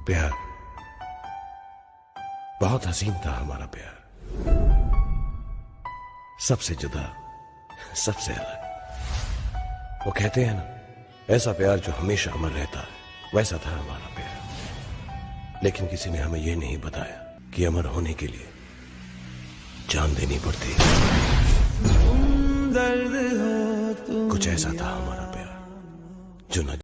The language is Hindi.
प्यार बहुत हसीन था हमारा प्यार, सबसे जुदा, सबसे अलग। वो कहते हैं ना, ऐसा प्यार जो हमेशा अमर रहता है, वैसा था हमारा प्यार। लेकिन किसी ने हमें यह नहीं बताया कि अमर होने के लिए जान देनी पड़ती है। कुछ ऐसा था हमारा प्यार जो न